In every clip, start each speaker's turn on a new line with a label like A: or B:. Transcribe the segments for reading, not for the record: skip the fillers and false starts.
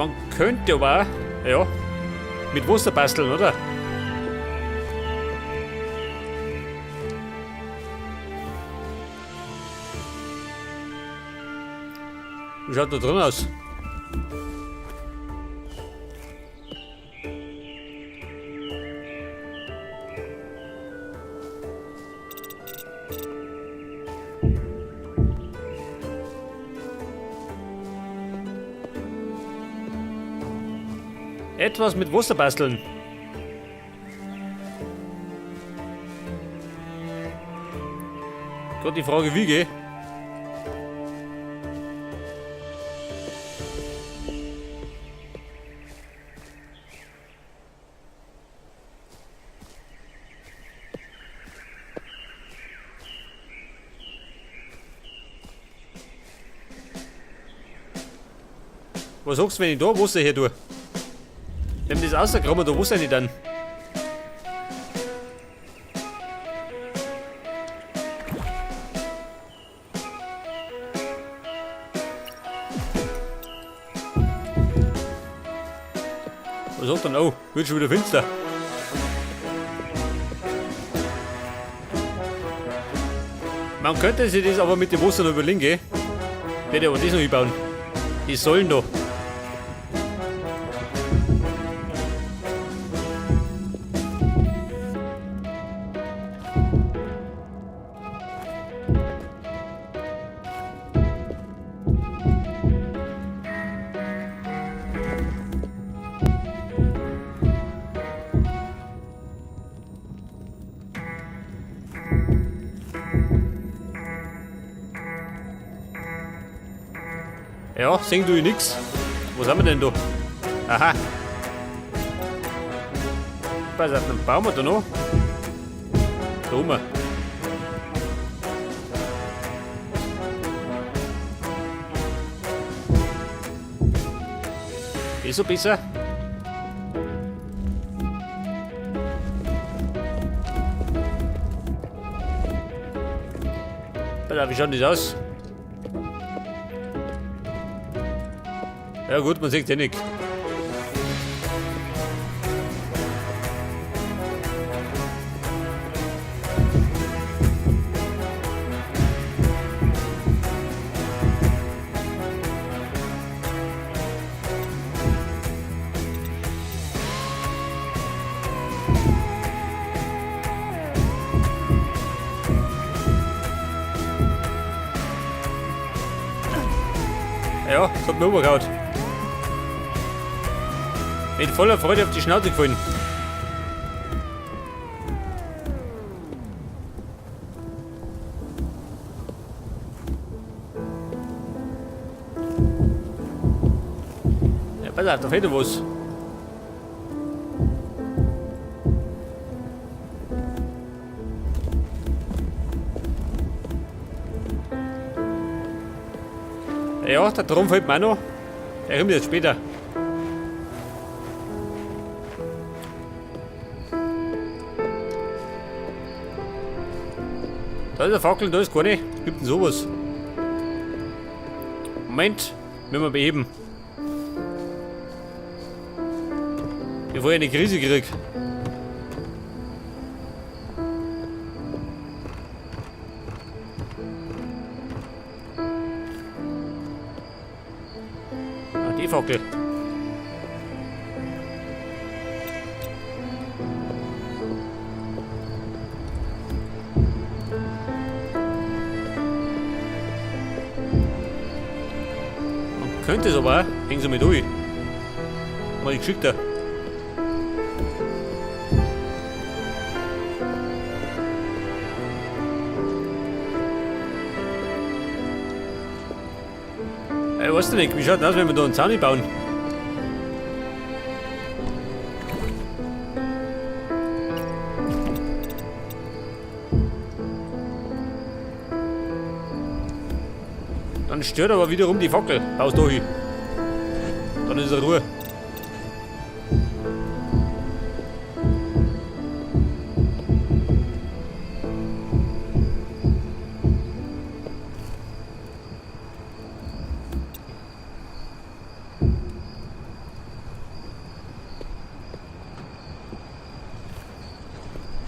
A: Man könnte aber auch, ja, mit Wasser basteln, oder? Wie schaut da drin aus? Etwas mit Wasser basteln. Gerade die Frage, wie geh? Was sagst du, wenn ich da Wasser her tue? Wenn das rauskommt, da Wasser nicht dann. Was sagt dann? Oh, wird schon wieder finster. Man könnte sich das aber mit dem Wasser noch überlegen, gell? Werde aber das noch einbauen. Die sollen da. Ja, sehen du nix. Was haben wir denn da? Aha. Pass auf, dann bauen wir da noch. Da oben. Ist so besser? Pass auf, wie schaut das aus? Ja gut, man sieht ja nicht. Ja, das hat mir übergehauen. Mit voller Freude auf die Schnauze gefallen. Ja, pass auf, da fehlt noch was. Ja, der Traum fällt mir auch noch. Der kommt jetzt später. Da ist eine Fackel, da ist keine. Gibt denn sowas? Moment, müssen wir beheben. Bevor ich eine Krise krieg. Ah, die Fackel. Könnte es aber auch. Hängen Sie mit durch. Mal ich geschickt da. Weißt du nicht, wie schaut das aus, wenn wir da einen Zaun bauen? Dann stört aber wiederum die Fackel. Baust da hin. Dann ist er Ruhe.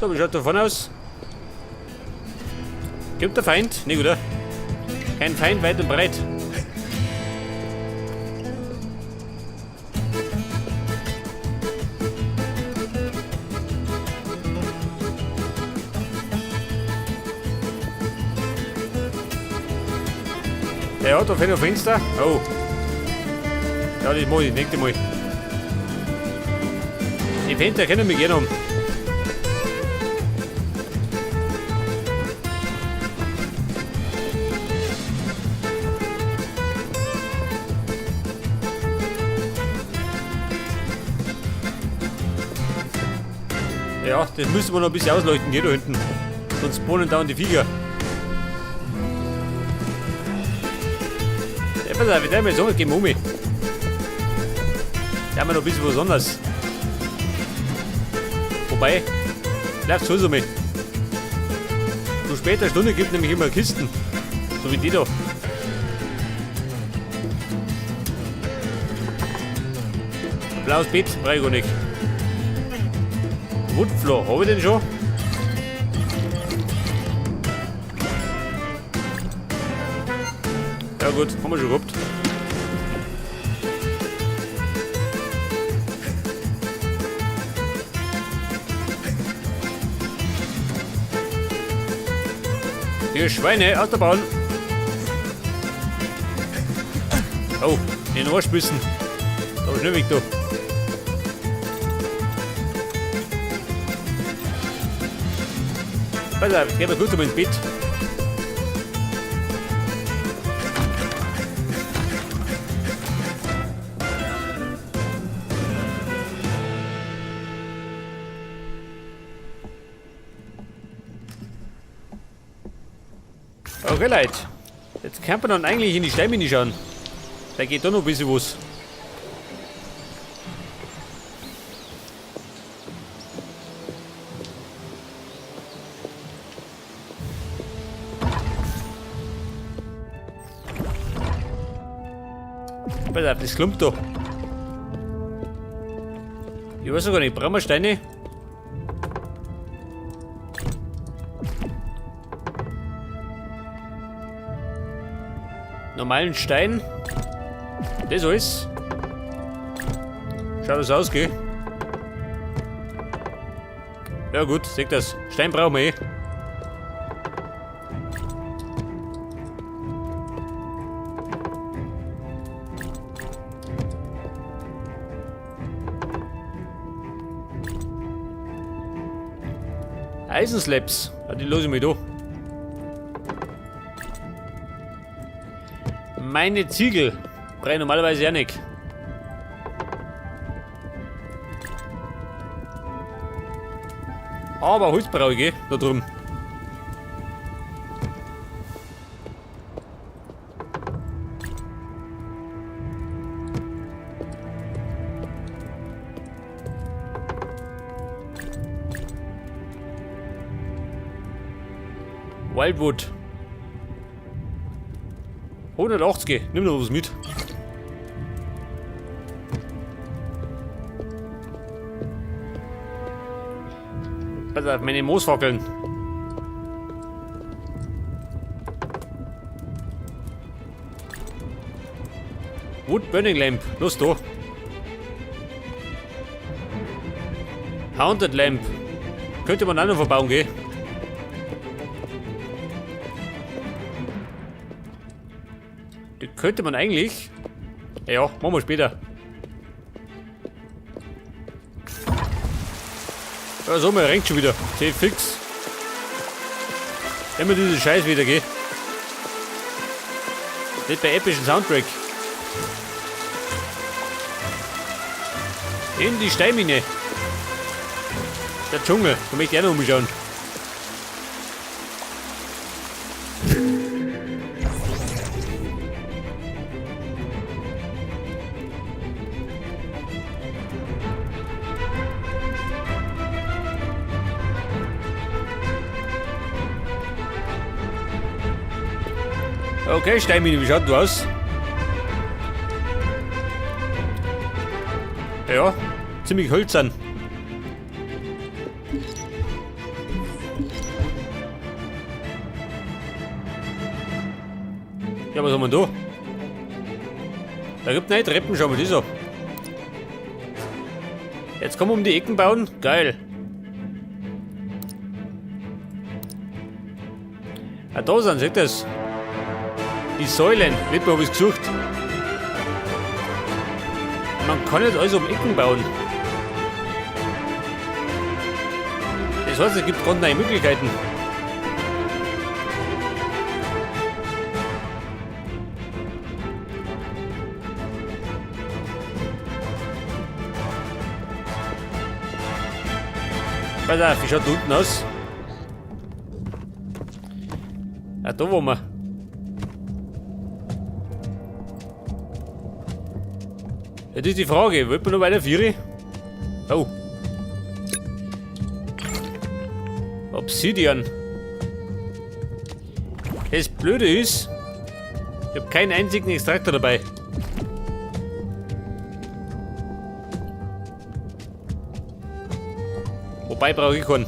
A: So, wie schaut davon aus? Gibt der Feind? Nee, oder? Kein Feind weit und breit. Der hat auf jeden Fenster. Oh. Ja, das mache ich, nächste Mal. Die Fenster können mich gerne haben. Ja, das müssen wir noch ein bisschen ausleuchten, hier da hinten. Sonst spawnen dauernd die Viecher. Ja, pass auf, ich darf mir sagen, geh um mich. Da haben wir noch ein bisschen was anderes. Wobei, läuft sowieso mit. Zu später Stunde gibt es nämlich immer Kisten. So wie die da. Blaues Bett, brauche ich gar nicht. Woodfloor, habe ich den schon? Ja gut, haben wir schon gehabt. Die Schweine aus der Bahn. Oh, den Arsch müssen. Da ist nicht weg da. Pass auf, jetzt gehen wir kurz ins Bett. Okay, Leute. Jetzt kann man dann eigentlich in die Steinmine schauen. Da geht da noch ein bisschen was. Pass auf, das klumpt da. Ich weiß sogar nicht, brauchen wir Steine? Normalen Stein. Das alles. Schaut das aus, gell? Ja gut, seht das. Stein brauchen wir eh. Eisenslabs. Ja, die lasse ich mir da. Meine Ziegel brauche ich normalerweise ja nicht. Aber Holz brauche ich, da drüben. Wildwood. 180, nimm noch was mit. Pass auf, meine Moosfackeln. Wood Burning Lamp, los da. Haunted Lamp. Könnte man auch noch verbauen, gell? Die könnte man eigentlich. Ja, machen wir später. Ja, so, man renkt schon wieder. Seh fix. Immer diese Scheiß wieder, gell? Nicht bei epischen Soundtrack. In die Steinmine. Der Dschungel. Da möchte ich auch noch umschauen. Okay, Steinmine, wie schaut du aus? Ja, ziemlich hölzern. Ja, was haben wir da? Da gibt es neue Treppen, schau mal die so. Jetzt kann man um die Ecken bauen. Geil. Ah, da sind, seht ihr das? Die Säulen, nicht mehr habe ich es gesucht. Man kann nicht alles um Ecken bauen. Das heißt, es gibt gerade neue Möglichkeiten. Pass auf, wie schaut da unten aus? Ah, da waren wir. Jetzt ist die Frage, wollt man noch weiter Vieri? Oh. Obsidian. Das Blöde ist, ich habe keinen einzigen Extraktor dabei. Wobei brauche ich keinen.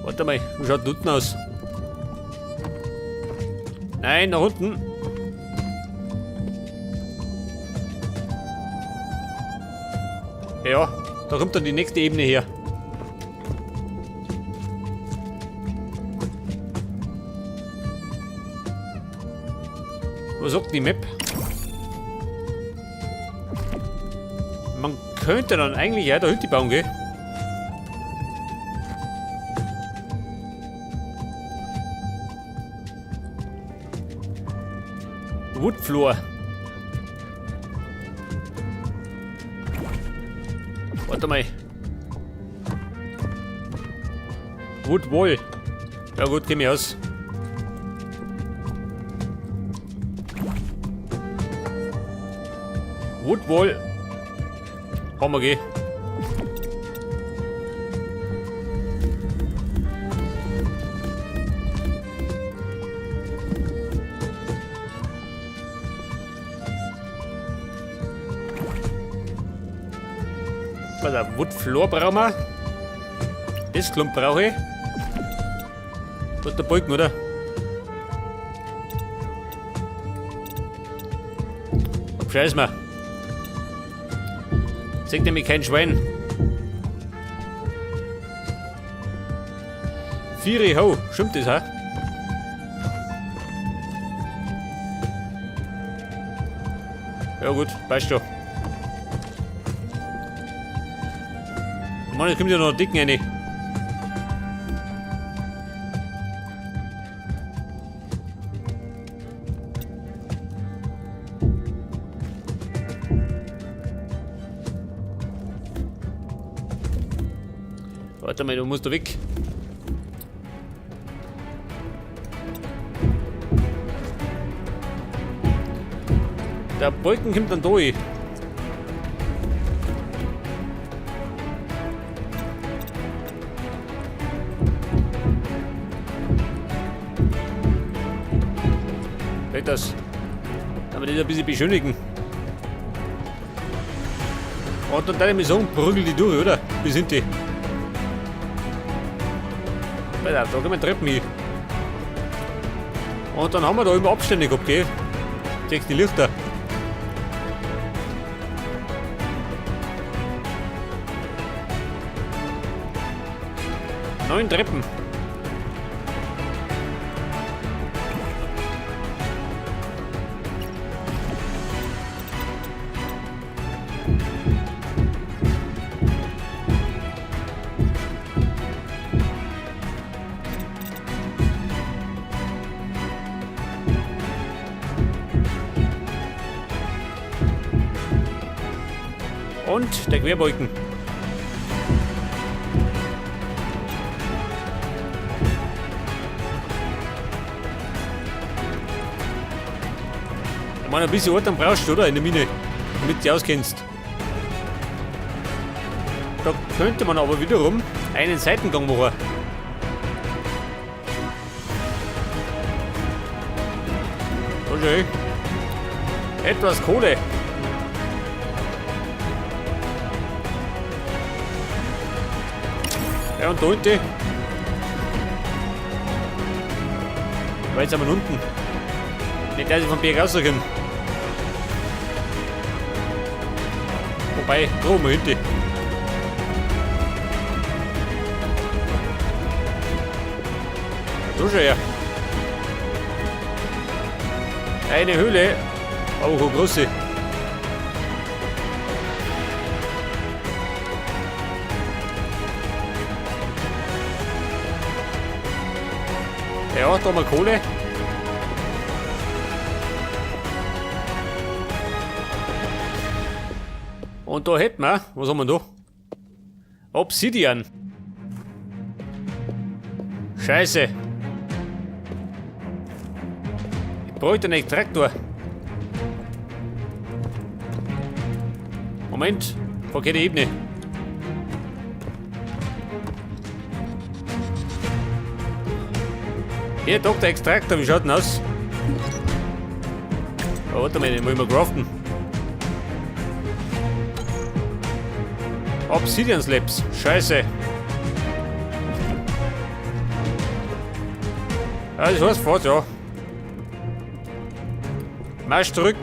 A: Warte mal, wie schaut unten aus? Nein, nach unten. Ja, da kommt dann die nächste Ebene her. Was sagt die Map? Man könnte dann eigentlich ja da Hütte bauen, gell? Woodfloor. Warte mal. Woodwall. Ja gut, geh mir aus. Woodwall. Haben wir geh. Woodfloor brauchen wir. Das Klump brauche ich. Da ist der Balken, oder? Scheiß mal. Seht nämlich kein Schwein. Vieri Ho, stimmt das, ha? Ja gut, passt schon. Mann, jetzt kommt ja noch ein Dicken rein. Warte mal, du musst da weg. Der Balken kommt dann da rein. Das. Aber das ein bisschen beschönigen. Und dann darf ich sagen, prügel die durch, oder? Wie sind die? Da gehen wir Treppen hin. Und dann haben wir da immer Abstände gehabt, gell? Checkst die Lichter. Neun Treppen. Und der Querbalken. Ich meine, ein bisschen Ort dann brauchst du, oder? In der Mine, damit du dich auskennst. Da könnte man aber wiederum einen Seitengang machen. So schön. Etwas Kohle. Ja, und da hinten. Weil jetzt sind wir unten. Nicht, dass ich vom Berg rauskomme. Wobei, da oben hinten. So schon her. Eine Höhle, aber keine große. Ja, da haben wir Kohle. Und da hätten wir, was haben wir da? Obsidian. Scheiße. Ich brauche einen Extraktor. Moment, verkehrte Ebene. Hier, Dr. Extraktor, wie schaut denn aus? Oh, warte mal, den muss ich mal craften. Obsidian Slabs, scheiße. Ja, das heißt fort, ja. Marsch zurück.